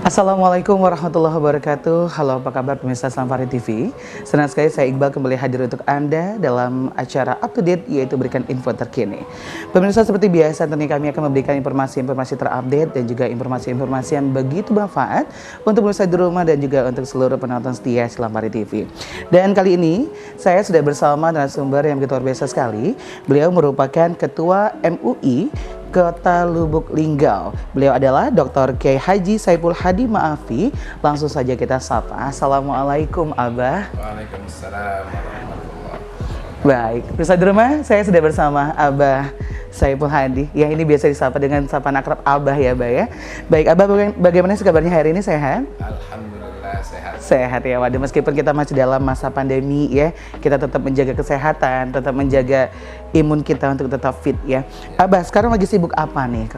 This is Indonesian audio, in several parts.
Assalamualaikum warahmatullahi wabarakatuh. Halo, apa kabar pemirsa Selampari TV? Senang sekali saya Iqbal kembali hadir untuk Anda dalam acara up to date, yaitu berikan info terkini. Pemirsa, seperti biasa tentunya kami akan memberikan informasi-informasi terupdate dan juga informasi-informasi yang begitu bermanfaat untuk pemirsa di rumah dan juga untuk seluruh penonton setia Selampari TV. Dan kali ini saya sudah bersama narasumber yang begitu luar biasa sekali. Beliau merupakan Ketua MUI Kota Lubuk Linggau. Beliau adalah Dr. Kiai Haji Saipul Hadi Maafi. Langsung saja kita sapa. Assalamualaikum, Abah. Waalaikumsalam warahmatullahi wabarakatuh. Baik, pemirsa di rumah, saya sudah bersama Abah Saipul Hadi. Ya, ini biasa disapa dengan sapaan akrab Abah ya, Abah ya. Baik, Abah, bagaimana sih kabarnya hari ini? Sehat? Alhamdulillah sehat. Sehat ya, waduh, meskipun kita masih dalam masa pandemi ya, kita tetap menjaga kesehatan, tetap menjaga imun kita untuk tetap fit ya. Abah, sekarang lagi sibuk apa nih?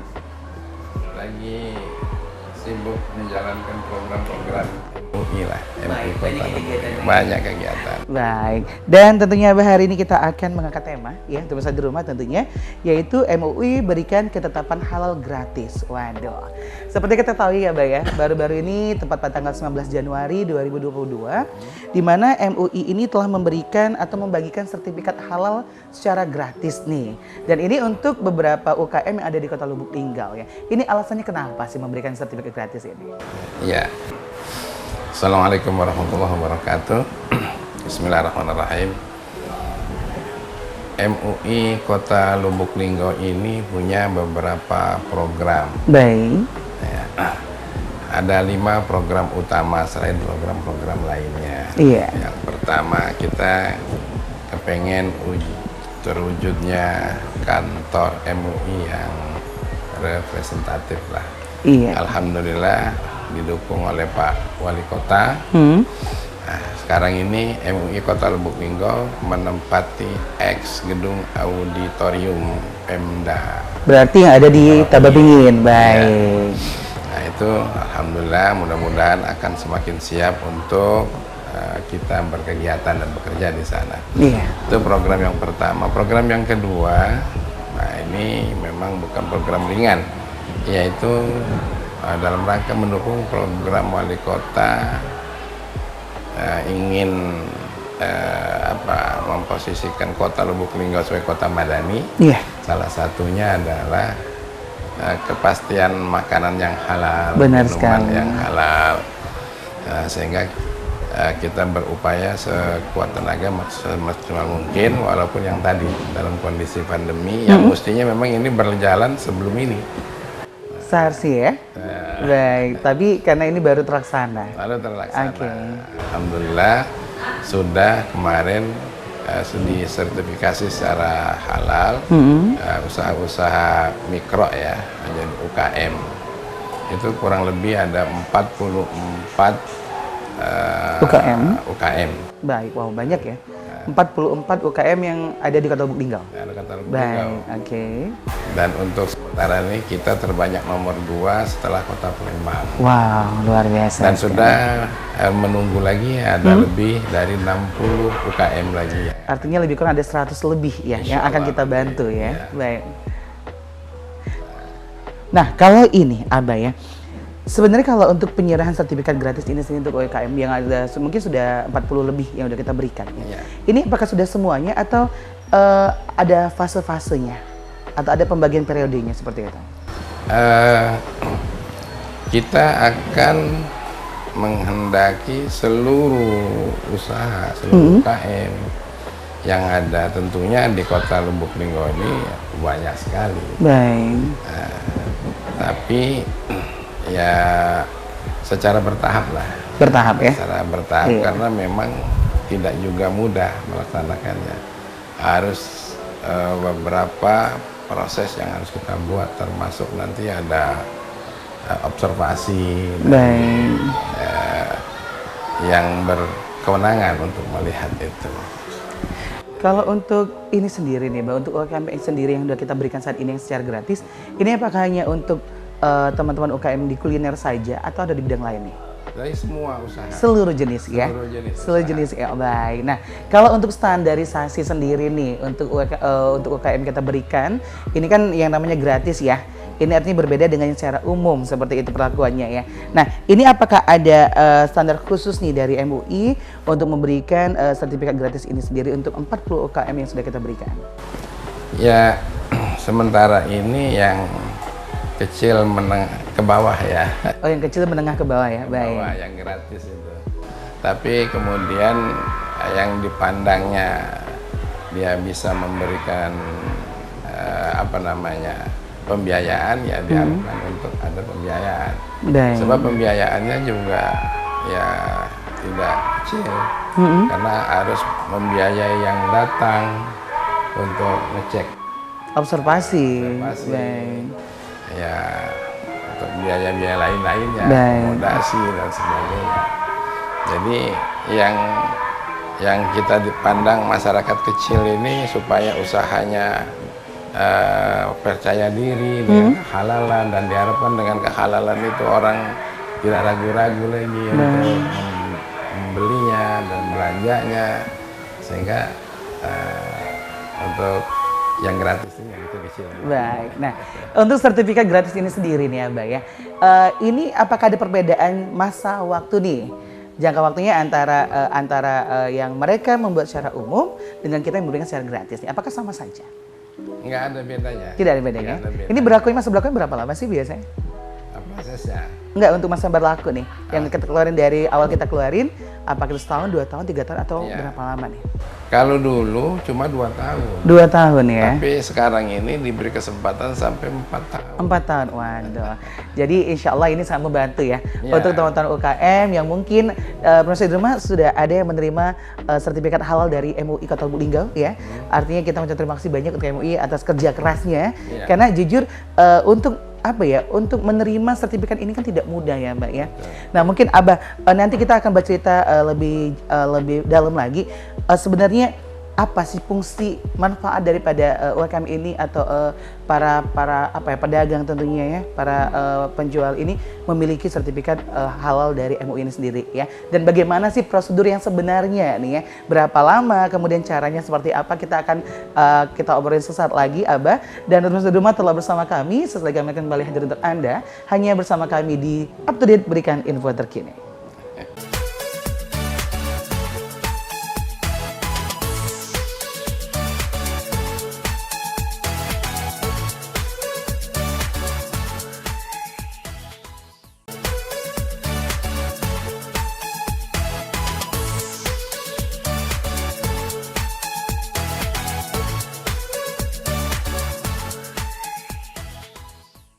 Lagi sibuk menjalankan program-program MUI lah, MUI Kota Lubuk Linggau. Banyak kegiatan. Baik, dan tentunya Abah hari ini kita akan mengangkat tema ya, untuk pemirsa di rumah tentunya, yaitu MUI berikan ketetapan halal gratis. Waduh, seperti kita tahu ya Abah ya, baru-baru ini tepat pada tanggal 19 Januari 2022, di mana MUI ini telah memberikan atau membagikan sertifikat halal secara gratis nih. Dan ini untuk beberapa UKM yang ada di Kota Lubuk Linggau ya. Ini alasannya kenapa sih memberikan sertifikat gratis ini? Ya. Assalamualaikum warahmatullahi wabarakatuh. Bismillahirrahmanirrahim. MUI Kota Lubuk Linggau ini punya beberapa program. Baik. Ya, ada 5 program utama selain program-program lainnya. Iya. Yang pertama, kita kepengen terwujudnya kantor MUI yang representatif lah. Iya. Alhamdulillah didukung oleh Pak Wali Kota. Nah, sekarang ini MUI Kota Lubuk Linggau menempati ex gedung auditorium Pemda. Berarti yang ada di Tababingin, baik. Nah itu alhamdulillah, mudah-mudahan akan semakin siap untuk kita berkegiatan dan bekerja di sana. Iya. Itu program yang pertama. Program yang kedua, nah ini memang bukan program ringan, yaitu dalam rangka mendukung program Wali Kota ingin memposisikan Kota Lubuk Linggau sebagai kota madani. Iya. Salah satunya adalah kepastian makanan yang halal, Benar minuman sekali. yang halal, sehingga kita berupaya sekuat tenaga semaksimal mungkin, walaupun yang tadi dalam kondisi pandemi yang mestinya memang ini berjalan sebelum ini. Seharusnya ya. Baik, tapi karena ini baru terlaksana. Lalu terlaksana. Oke. Alhamdulillah sudah kemarin disertifikasi secara halal usaha-usaha mikro ya, menjadi UKM. Itu kurang lebih ada 44 UKM. Baik, wow, banyak ya. 44 UKM yang ada di Kota Lubuk Linggau. Ada Kota Lubuk Baik, Linggau. oke. Dan untuk sementara ini kita terbanyak nomor 2 setelah Kota Palembang. Wow, luar biasa. Dan sudah menunggu lagi ada lebih dari 60 UKM lagi ya. Artinya lebih kurang ada 100 lebih ya yang akan kita bantu ya. Ya. Baik. Nah, kalau ini Abah ya, sebenarnya kalau untuk penyerahan sertifikat gratis ini sendiri untuk UKM yang ada mungkin sudah 40 lebih yang sudah kita berikan. Iya. Ini apakah sudah semuanya atau ada fase-fasenya atau ada pembagian periodenya seperti itu? Kita akan menghendaki seluruh usaha, seluruh UKM yang ada tentunya di Kota Lubuk Linggau ini banyak sekali. Baik. Tapi ya secara bertahap lah. Bertahap ya? Secara bertahap, Iya. karena memang tidak juga mudah melaksanakannya. Harus beberapa proses yang harus kita buat, termasuk nanti ada observasi Baik. yang berkewenangan untuk melihat itu. Kalau untuk ini sendiri nih, Mbak, untuk UKM sendiri yang sudah kita berikan saat ini yang secara gratis, ini apakah hanya untuk teman-teman UKM di kuliner saja atau ada di bidang lain nih? Dari semua usaha. Seluruh jenis ya? Seluruh jenis Seluruh usaha. jenis ya, baik. Nah, kalau untuk standarisasi sendiri nih, untuk UKM kita berikan, ini kan yang namanya gratis ya. Ini artinya berbeda dengan yang secara umum seperti itu perlakuannya ya. Nah, ini apakah ada standar khusus nih dari MUI untuk memberikan sertifikat gratis ini sendiri untuk 40 UKM yang sudah kita berikan? Ya, sementara ini yang kecil menengah ke bawah ya. Oh, yang kecil menengah ke bawah ya, baik. Bawah yang gratis itu. Tapi kemudian yang dipandangnya dia bisa memberikan pembiayaan, ya diharapkan untuk ada pembiayaan. Baik. Sebab pembiayaannya juga ya tidak kecil, karena harus membiayai yang datang untuk ngecek Observasi. Observasi. Baik. ya, untuk biaya-biaya lain-lainnya, Baik. akomodasi dan sebagainya. Jadi yang kita dipandang masyarakat kecil ini supaya usahanya percaya diri dengan kehalalan, dan diharapkan dengan kehalalan itu orang tidak ragu-ragu lagi untuk membelinya dan belanjanya, sehingga untuk yang gratis ini yang kecil. Baik. Nah, untuk sertifikat gratis ini sendiri nih Abah ya, ini apakah ada perbedaan masa waktu nih? Jangka waktunya antara yang mereka membuat secara umum dengan kita yang memberikan secara gratis nih, apakah sama saja? Nggak ada bedanya. Tidak ada bedanya. Nggak ada bedanya. Ini masa berlakunya berapa lama sih biasanya? Prosesnya. Enggak, untuk masa berlaku nih, yang kita keluarin dari awal kita keluarin, apakah itu setahun, 2 tahun, 3 tahun, atau berapa lama nih? Kalau dulu cuma 2 tahun. 2 tahun ya? Tapi sekarang ini diberi kesempatan sampai 4 tahun. 4 tahun, waduh. Jadi insya Allah ini sangat membantu ya, Ya. untuk teman-teman UKM yang mungkin pemirsa di rumah sudah ada yang menerima sertifikat halal dari MUI Kota Lubuk Linggau ya. Artinya kita mengucapkan terima kasih banyak untuk MUI atas kerja kerasnya, Ya. karena jujur untuk menerima sertifikat ini kan tidak mudah ya Mbak ya. Nah mungkin Abah nanti kita akan bercerita lebih dalam lagi sebenarnya apa sih fungsi manfaat daripada UMKM ini atau para pedagang tentunya ya, para penjual ini memiliki sertifikat halal dari MUI ini sendiri ya. Dan bagaimana sih prosedur yang sebenarnya nih ya, berapa lama, kemudian caranya seperti apa, kita akan kita obrolin sesaat lagi Abah. Dan pemirsa di rumah telah bersama kami, setelah kami akan kembali hadir untuk Anda hanya bersama kami di Up to Date, berikan info terkini.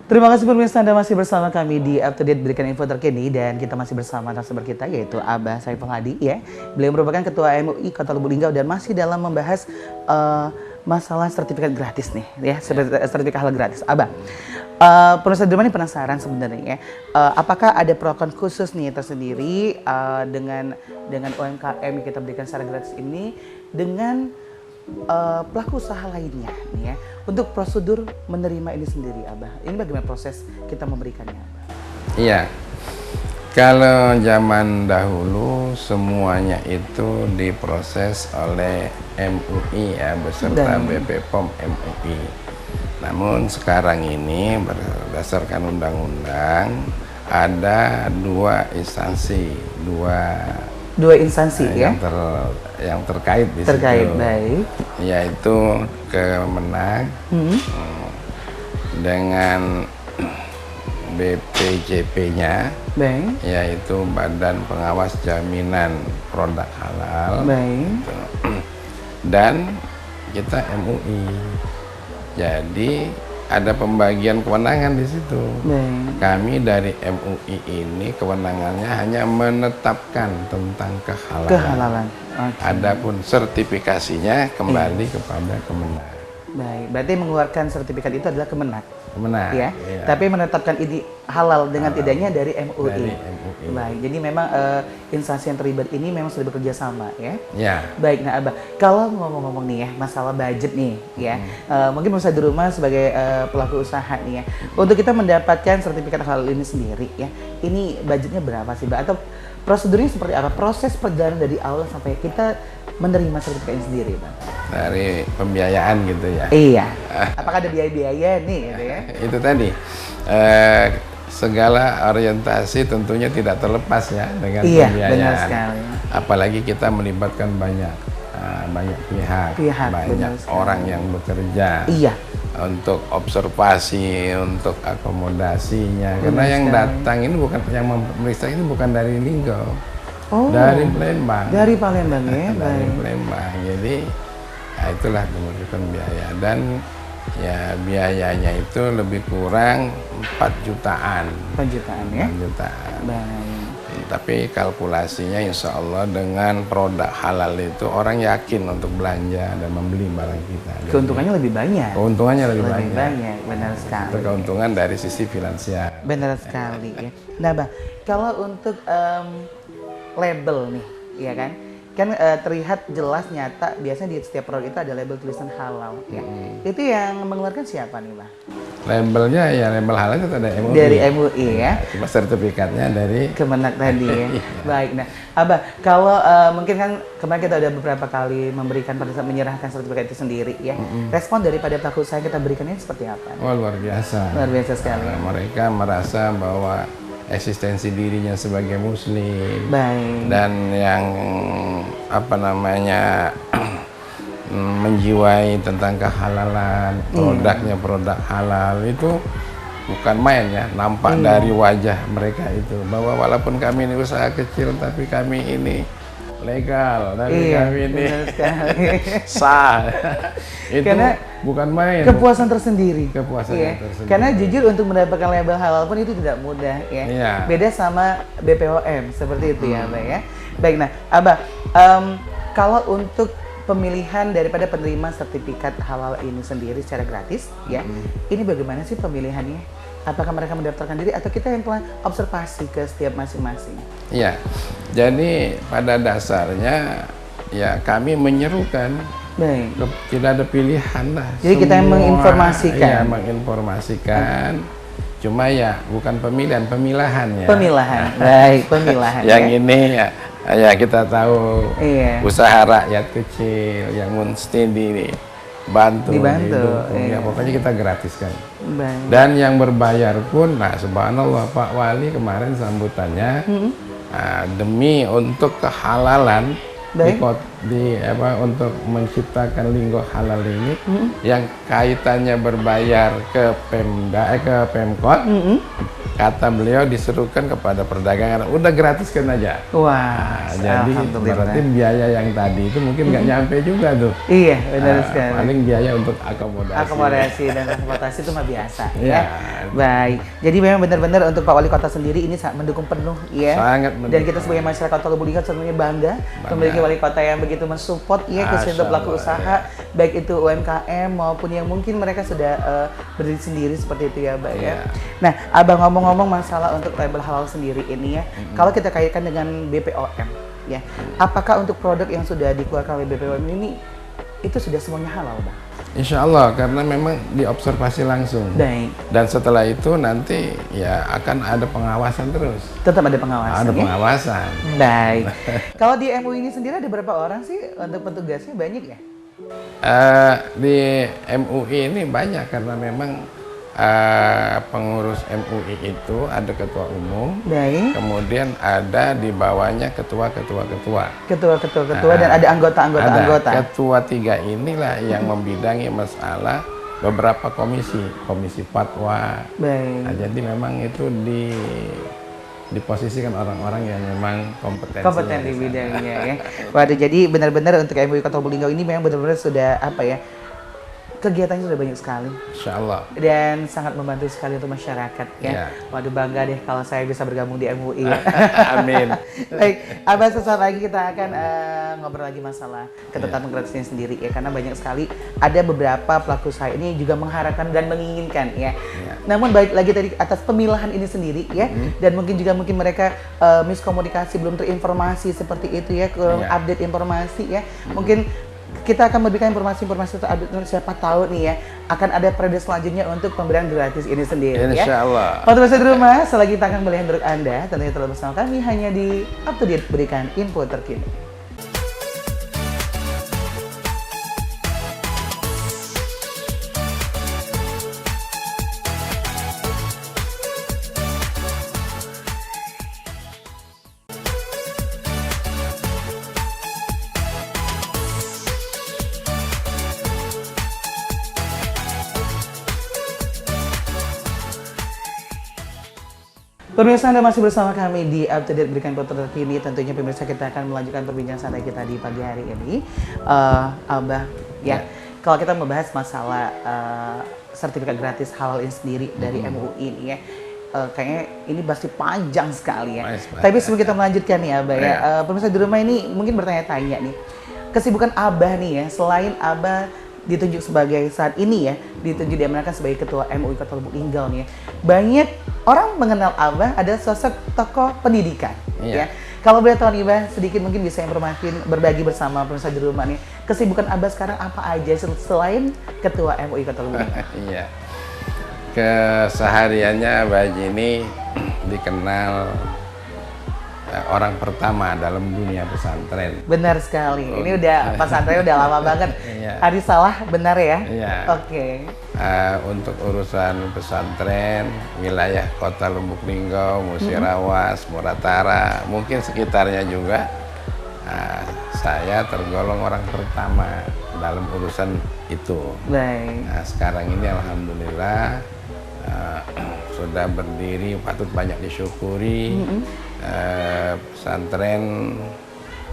Terima kasih pemirsa, Anda masih bersama kami di Up to Date, berikan info terkini, dan kita masih bersama narasumber kita yaitu Abah Saiful Hadi ya. Beliau merupakan Ketua MUI Kota Lubuk Linggau dan masih dalam membahas masalah sertifikat gratis nih ya, sertifikat halal gratis. Abah, pemirsa di rumah ini penasaran sebenarnya ya, apakah ada program khusus nih tersendiri dengan UMKM yang kita berikan secara gratis ini dengan pelaku usaha lainnya nih ya, untuk prosedur menerima ini sendiri Abah. Ini bagaimana proses kita memberikannya Abah? Iya, kalau zaman dahulu semuanya itu diproses oleh MUI ya, beserta BP POM MUI. Namun sekarang ini berdasarkan undang-undang ada dua instansi ya? Yang terkait di terkait, situ. Baik. Yaitu Kemenag dengan BPJP-nya, baik, yaitu Badan Pengawas Jaminan Produk Halal, baik, gitu. Dan kita MUI. Jadi ada pembagian kewenangan di situ. baik. Kami dari MUI ini kewenangannya hanya menetapkan tentang kehalalan. Kehalalan. Okay. Adapun sertifikasinya kembali kepada Kemenag. Baik, berarti mengeluarkan sertifikat itu adalah Kemenag. Kemenag. Ya. Iya. Tapi menetapkan ini halal dengan tidaknya dari MUI. Dari MUI. Baik, jadi memang instansi yang terlibat ini memang sudah bekerja sama ya. Ya. Baik, nah Abah, kalau ngomong-ngomong nih ya, masalah budget nih ya, mungkin pemirsa di rumah sebagai pelaku usaha nih ya, untuk kita mendapatkan sertifikat halal ini sendiri ya, ini budgetnya berapa sih Mbak? Atau prosedurnya seperti apa? Proses perjalanan dari awal sampai kita menerima sertifikat ini sendiri, Bang? Dari pembiayaan gitu ya. Iya. Apakah ada biaya-biaya nih gitu ya? Itu tadi segala orientasi tentunya tidak terlepas ya dengan Iya, pembiayaan. benar sekali. Apalagi kita melibatkan banyak pihak, banyak orang yang bekerja. Iya. Untuk observasi, untuk akomodasinya. Karena yang datang ini bukan, yang memeriksa ini bukan dari Linggo, dari Palembang. Dari Palembang ya. Dari Palembang. Jadi itulah memerlukan biaya, dan ya biayanya itu lebih kurang 4 jutaan. 4 jutaan ya. 4 jutaan. Baik. Tapi kalkulasinya insya Allah dengan produk halal itu orang yakin untuk belanja dan membeli barang kita. Keuntungannya lebih banyak. Keuntungannya lebih banyak, banyak. benar sekali. Itu keuntungan dari sisi finansial. Benar sekali ya. Nah, Bang, kalau untuk label nih, ya kan? Kan terlihat jelas nyata, biasanya di setiap produk itu ada label tulisan halal ya. Itu yang mengeluarkan siapa nih, Bang? Labelnya ya label halal itu ada MUI. Dari MUI ya. Cuma sertifikatnya dari Kemenak tadi ya. Baik. Nah, Abah, kalau mungkin kan kemarin kita udah beberapa kali memberikan pada saat menyerahkan sertifikat itu sendiri ya. Respon daripada pelaku usaha yang kita berikan ini seperti apa? Oh, luar biasa. Luar biasa sekali. Mereka merasa bahwa eksistensi dirinya sebagai muslim. Baik. Dan yang apa namanya menjiwai tentang kehalalan, produknya produk halal itu bukan main ya, nampak dari wajah mereka itu bahwa walaupun kami ini usaha kecil tapi kami ini legal, tapi kami ini sah. Itu karena bukan main. Kepuasan tersendiri. Kepuasan tersendiri. Karena jujur untuk mendapatkan label halal pun itu tidak mudah ya. Iya. Beda sama BPOM seperti itu ya, Abah ya. Baik, nah, Abah, kalau untuk pemilihan daripada penerima sertifikat halal ini sendiri secara gratis ya, ini bagaimana sih pemilihannya? Apakah mereka mendaftarkan diri atau kita yang telah observasi ke setiap masing-masing? Iya, jadi pada dasarnya ya kami menyerukan. Baik. Tidak ada pilihan lah. Jadi kita yang menginformasikan. Iya, menginformasikan. Cuma ya bukan pemilihan, pemilahan ya. Pemilahan, baik, pemilahan. Yang ini ya kita tahu usaha rakyat kecil yang mesti dibantu. Ya pokoknya kita gratiskan. Baik. Dan yang berbayar pun, nah subhanallah Pak Wali kemarin sambutannya demi untuk kehalalan untuk menciptakan Linggo halal ini yang kaitannya berbayar ke Pemda ke Pemkot. Kata beliau disuruhkan kepada perdagangan, udah gratiskan aja. Wah, jadi berarti biaya yang tadi itu mungkin nggak nyampe juga tuh. Iya, benar sekali. Paling biaya untuk akomodasi. Akomodasi dan transportasi itu mah biasa ya. Baik. Jadi memang benar-benar untuk Pak Wali Kota sendiri ini sangat mendukung penuh ya. Sangat mendukung. Dan kita sebagai masyarakat Kota Lubuk Linggau sebenarnya bangga memiliki wali kota yang begitu mensupport ya khususnya untuk pelaku usaha, baik itu UMKM maupun yang mungkin mereka sudah berdiri sendiri seperti itu ya, Mbak ya. Nah, Abang ngomong-ngomong masalah untuk label halal sendiri ini ya, kalau kita kaitkan dengan BPOM ya, apakah untuk produk yang sudah dikeluarkan oleh BPOM ini itu sudah semuanya halal, Bang? Insya Allah, karena memang diobservasi langsung. Baik. Dan setelah itu nanti ya akan ada pengawasan terus. Tetap ada pengawasan. Ada pengawasan. Baik. Kalau di MUI ini sendiri ada berapa orang sih untuk petugasnya, banyak ya? Di MUI ini banyak karena memang pengurus MUI itu ada ketua umum, kemudian ada di bawahnya ketua-ketua dan ada anggota-anggota. Ketua 3 inilah yang membidangi masalah beberapa komisi fatwa. Nah, jadi memang itu diposisikan orang-orang yang memang kompeten di bidangnya ya. Waduh, jadi benar-benar untuk MUI Kota Lubuk Linggau ini memang benar-benar sudah kegiatannya sudah banyak sekali. Insya Allah. Dan sangat membantu sekali untuk masyarakat ya. Waduh, bangga deh kalau saya bisa bergabung di MUI. Amin. Baik, Abah, sesaat lagi kita akan ngobrol lagi masalah ketetapan gratisnya sendiri ya, karena banyak sekali ada beberapa pelaku usaha ini juga mengharapkan dan menginginkan ya. Namun balik lagi tadi atas pemilahan ini sendiri ya, dan mungkin mereka miskomunikasi, belum terinformasi seperti itu ya, kurang update informasi ya. Mungkin kita akan memberikan informasi-informasi terupdate, siapa tahu nih ya akan ada periode selanjutnya untuk pemberian gratis ini sendiri. Insya Allah. Pak pemirsa di rumah, selagi kita akan melihat produk Anda, tentunya tetap bersama kami hanya di Up to Date, berikan info terkini. Pemirsa, Anda masih bersama kami di Up to Date, berikan info terkini. Tentunya pemirsa, kita akan melanjutkan perbincangan santai kita di pagi hari ini. Abah, ya, kalau kita membahas masalah sertifikat gratis halal ini sendiri dari MUI ini ya, kayaknya ini pasti panjang sekali ya. Tapi sebelum kita melanjutkan nih Abah ya, pemirsa di rumah ini mungkin bertanya-tanya nih, kesibukan Abah nih ya, selain Abah ditunjuk sebagai saat ini ya, ditunjuk diamanahkan sebagai ketua MUI Kota Lubuk Linggau nih ya, banyak orang mengenal Abah ada sosok tokoh pendidikan ya. Kalau boleh tahu nih Abah, sedikit mungkin bisa informasiin, berbagi bersama pemirsa di rumah nih, kesibukan Abah sekarang apa aja selain ketua MUI Kota Lubuk Linggau? Iya, kesehariannya Abah Haji ini dikenal orang pertama dalam dunia pesantren. Benar sekali. Ini udah pesantren udah lama banget. Hari salah benar ya? Iya. Oke. Untuk urusan pesantren, wilayah Kota Lubuk Linggau, Musirawas, Muratara, mungkin sekitarnya juga, saya tergolong orang pertama dalam urusan itu. Baik. Nah, sekarang ini alhamdulillah sudah berdiri, patut banyak disyukuri. Pesantren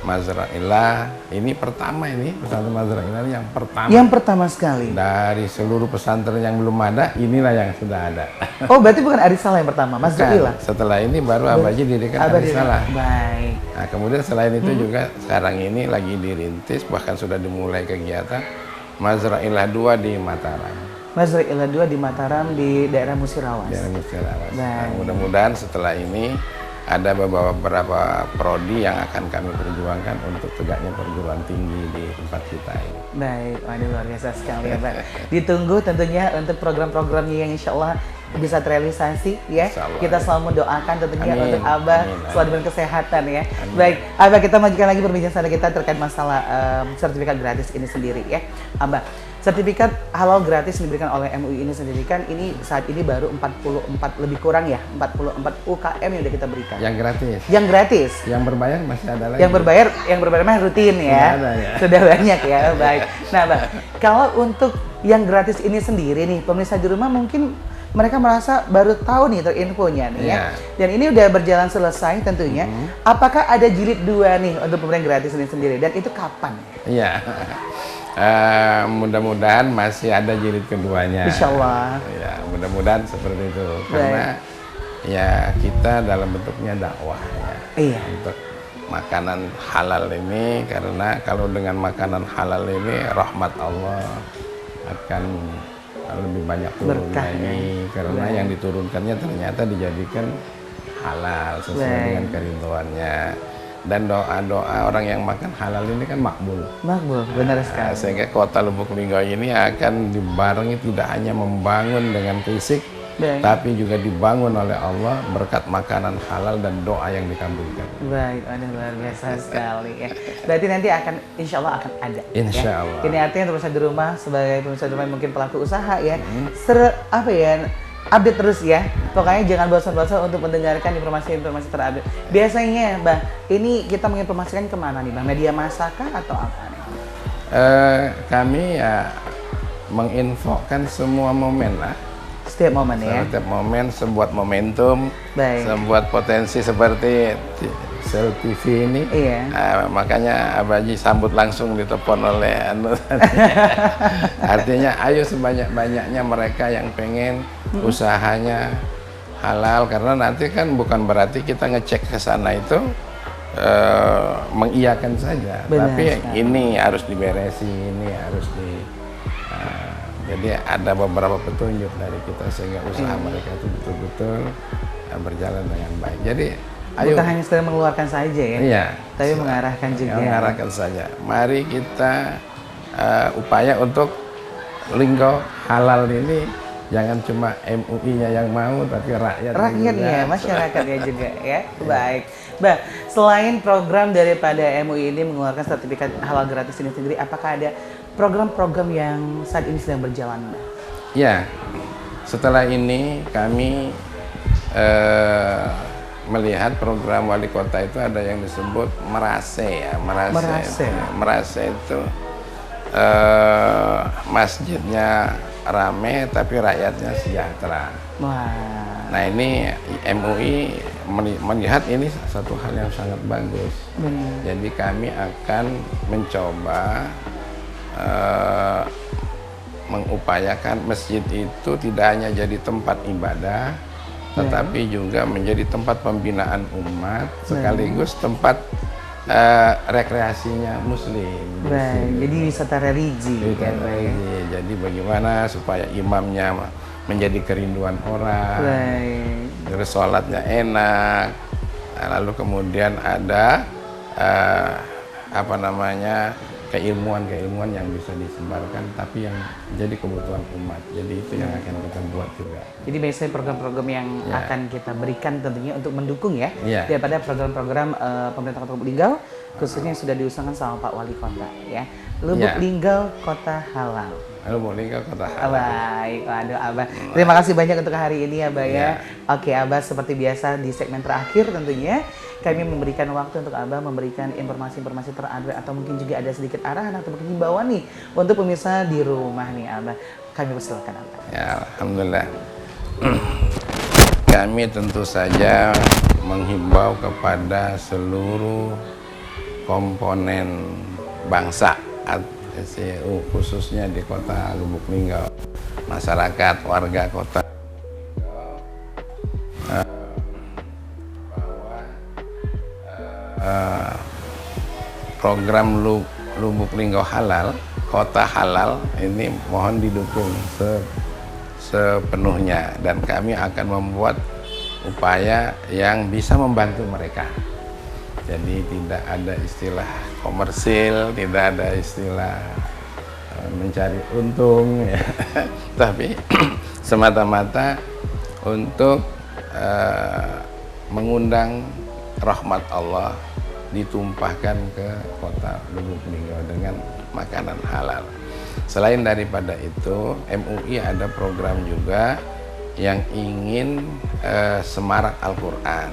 Mazra'illah ini pertama, ini pesantren Mazra'illah yang pertama. Yang pertama sekali. Dari seluruh pesantren yang belum ada, inilah yang sudah ada. Oh, berarti bukan Arisalah yang pertama, Mazra'illah. Setelah ini baru Abah Haji dirikan Arisalah. Baik. Nah, kemudian selain itu juga sekarang ini lagi dirintis, bahkan sudah dimulai kegiatan Mazra'illah 2 di Mataram. Mazra'illah 2 di Mataram di daerah Musirawas. Daerah Musirawas. Nah, mudah-mudahan setelah ini ada beberapa prodi yang akan kami perjuangkan untuk tegaknya perguruan tinggi di tempat kita ini. Baik, waduh luar biasa sekali ya Pak. Ditunggu tentunya untuk program-programnya yang insya Allah bisa terrealisasi ya. Kita selalu mendoakan tentunya untuk Abah selalu dengan kesehatan ya. Amin. Baik, Abah, kita lanjutkan lagi perbincangan kita terkait masalah sertifikat gratis ini sendiri ya. Abah, sertifikat halal gratis yang diberikan oleh MUI ini sendiri kan ini saat ini baru 44 lebih kurang ya, 44 UKM yang udah kita berikan. Yang gratis. Yang gratis. Yang berbayar masih ada lagi. Yang berbayar mah rutin ya. Ada, ya. Sudah banyak ya. Baik. Nah, Bang, kalau untuk yang gratis ini sendiri nih, pemirsa di rumah mungkin mereka merasa baru tahu nih infonya nih ya. Dan ini udah berjalan selesai tentunya. Apakah ada jilid 2 nih untuk pemberian gratis ini sendiri dan itu kapan? Iya. Mudah-mudahan masih ada jilid keduanya. Insya Allah. Ya, mudah-mudahan seperti itu. Karena ya kita dalam bentuknya dakwah ya. Iya. Untuk makanan halal ini, karena kalau dengan makanan halal ini rahmat Allah akan lebih banyak turun lagi, karena yang diturunkannya ternyata dijadikan halal sesuai dengan kerinduannya. Dan doa-doa orang yang makan halal ini kan makbul. Makbul, benar sekali. Sehingga Kota Lubuk Linggau ini akan dibarengi tidak hanya membangun dengan fisik, tapi juga dibangun oleh Allah berkat makanan halal dan doa yang dikabulkan. Baik, luar biasa sekali ya. Berarti nanti akan, insya Allah akan ada. Insya Allah. Ini artinya pemirsa di rumah, sebagai pemirsa di rumah mungkin pelaku usaha ya, update terus ya. Pokoknya jangan bosan-bosan untuk mendengarkan informasi-informasi terupdate. Biasanya, Bang, ini kita menginformasikan kemana nih, Bang? Media massa kah atau apa nih? Kami ya menginfokan semua momen lah. Setiap momen ya? Setiap momen, sebuah momentum, sebuah potensi seperti Sel TV ini. Iya. Makanya Abah Haji sambut langsung ditelepon oleh artinya ayo sebanyak-banyaknya mereka yang pengen usahanya halal, karena nanti kan bukan berarti kita ngecek ke sana itu mengiyakan saja. Tapi ini harus diberesi, ini harus jadi ada beberapa petunjuk dari kita sehingga usaha mereka itu betul-betul berjalan dengan baik. Jadi bukan hanya sekedar mengeluarkan saja ya, tapi mengarahkan juga. Mengarahkan saja. Mari kita upaya untuk Linggau halal ini jangan cuma MUI-nya yang mau, tapi rakyatnya, masyarakatnya juga ya. Baik. Bah, selain program daripada MUI ini mengeluarkan sertifikat halal gratis ini sendiri, apakah ada program-program yang saat ini sedang berjalan? Ya, setelah ini kami melihat program wali kota itu ada yang disebut Merase ya. Merase itu masjidnya rame tapi rakyatnya sejahtera. Wah. Nah ini MUI melihat ini satu hal yang sangat bagus. Benar. Jadi kami akan mencoba mengupayakan masjid itu tidak hanya jadi tempat ibadah, tetapi juga menjadi tempat pembinaan umat, sekaligus tempat rekreasinya muslim. Baik, jadi wisata religi. Jadi bagaimana supaya imamnya menjadi kerinduan orang, terus sholatnya enak, lalu kemudian ada keilmuan yang bisa disebarkan tapi yang jadi kebutuhan umat. Jadi itu yang akan kita buat juga. Jadi biasanya program-program yang akan kita berikan tentunya untuk mendukung daripada program-program pemerintah Kota Lubuk Linggau, khususnya yang sudah diusulkan sama Pak Wali Kota ya. Lubuk Linggau Kota Halal. Lubuk Linggau Kota Halal. Baik, waduh Abah. Terima kasih banyak untuk hari ini Abah ya. Oke Abah, seperti biasa di segmen terakhir tentunya kami memberikan waktu untuk Abah memberikan informasi-informasi terupdate atau mungkin juga ada sedikit arahan atau mungkin himbauan nih untuk pemirsa di rumah nih Abah. Kami persilakan Abah. Ya, alhamdulillah. Kami tentu saja menghimbau kepada seluruh komponen bangsa, khususnya di Kota Lubuk Linggau, masyarakat, warga kota, program Lubuk Linggau Halal, Kota Halal ini mohon didukung sepenuhnya, dan kami akan membuat upaya yang bisa membantu mereka. Jadi tidak ada istilah komersil, tidak ada istilah mencari untung ya. Tapi semata-mata untuk mengundang rahmat Allah ditumpahkan ke Kota Lubuk Linggau dengan makanan halal. Selain daripada itu, MUI ada program juga yang ingin semarak Al-Quran.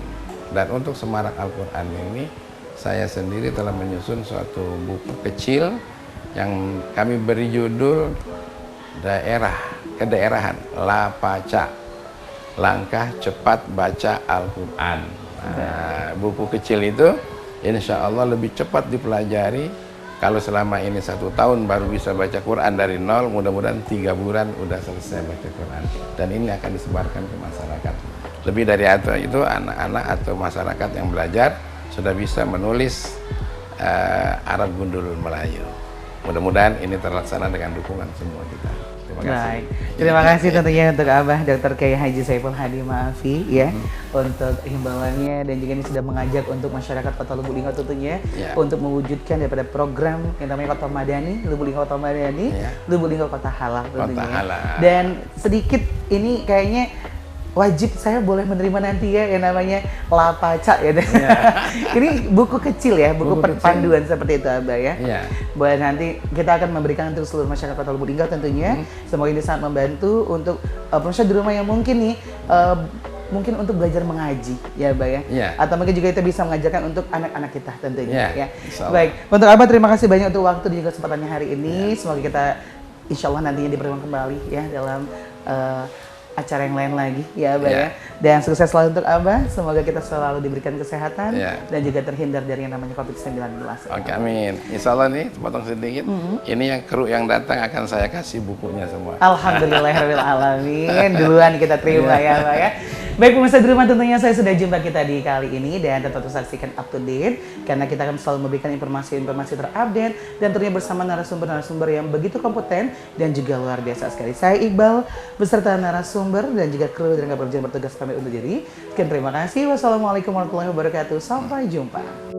Dan untuk semarak Al-Quran ini, saya sendiri telah menyusun suatu buku kecil yang kami beri judul Kedaerahan Lapaca, Langkah Cepat Baca Al-Quran. Nah, buku kecil itu insya Allah lebih cepat dipelajari. Kalau selama ini 1 tahun baru bisa baca Quran dari nol, mudah-mudahan 3 bulan udah selesai baca Quran. Dan ini akan disebarkan ke masyarakat. Lebih dari itu, anak-anak atau masyarakat yang belajar sudah bisa menulis Arab Gundul Melayu. Mudah-mudahan ini terlaksana dengan dukungan semua kita. Terima kasih. Baik. Terima kasih tentunya untuk Abah Dr. Kiai Haji Saiful Hadi Maafi ya untuk himbauannya, dan juga ini sudah mengajak untuk masyarakat Kota Lubuk Linggau tentunya untuk mewujudkan daripada program yang namanya Kota Madani, Lubuk Linggau Kota Madani, Lubuk Linggau Kota Halal tentunya. Kota Halal. Dan sedikit ini kayaknya wajib saya boleh menerima nanti ya yang namanya Lapaca ya. Ini buku kecil ya, buku panduan seperti itu Abah ya. Buat nanti kita akan memberikan untuk seluruh masyarakat Kota Lubuk Linggau tentunya. Semoga ini sangat membantu untuk pemirsa di rumah yang mungkin nih mungkin untuk belajar mengaji ya Abah ya. Atau mungkin juga kita bisa mengajarkan untuk anak-anak kita tentunya ya. Baik, untuk Abah terima kasih banyak untuk waktu dan juga kesempatannya hari ini. Semoga kita insya Allah nantinya dipertemukan kembali ya dalam acara yang lain lagi ya Abah ya. Dan sukses selalu untuk Abah, semoga kita selalu diberikan kesehatan dan juga terhindar dari yang namanya COVID-19. Oke, amin. Insya Allah nih, potong sedikit, ini yang kru yang datang akan saya kasih bukunya semua. Alhamdulillahirrahmanirrahim. Duluan kita terima ya Abah ya. Baik pemirsa di rumah, tentunya saya sudah jumpa kita di kali ini, dan tetap saksikan Up to Date karena kita akan selalu memberikan informasi-informasi terupdate dan tentunya bersama narasumber-narasumber yang begitu kompeten dan juga luar biasa sekali. Saya Iqbal beserta narasumber dan juga kru dan berjalan bertugas pamit undur diri. Sekian, terima kasih. Wassalamualaikum warahmatullahi wabarakatuh. Sampai jumpa.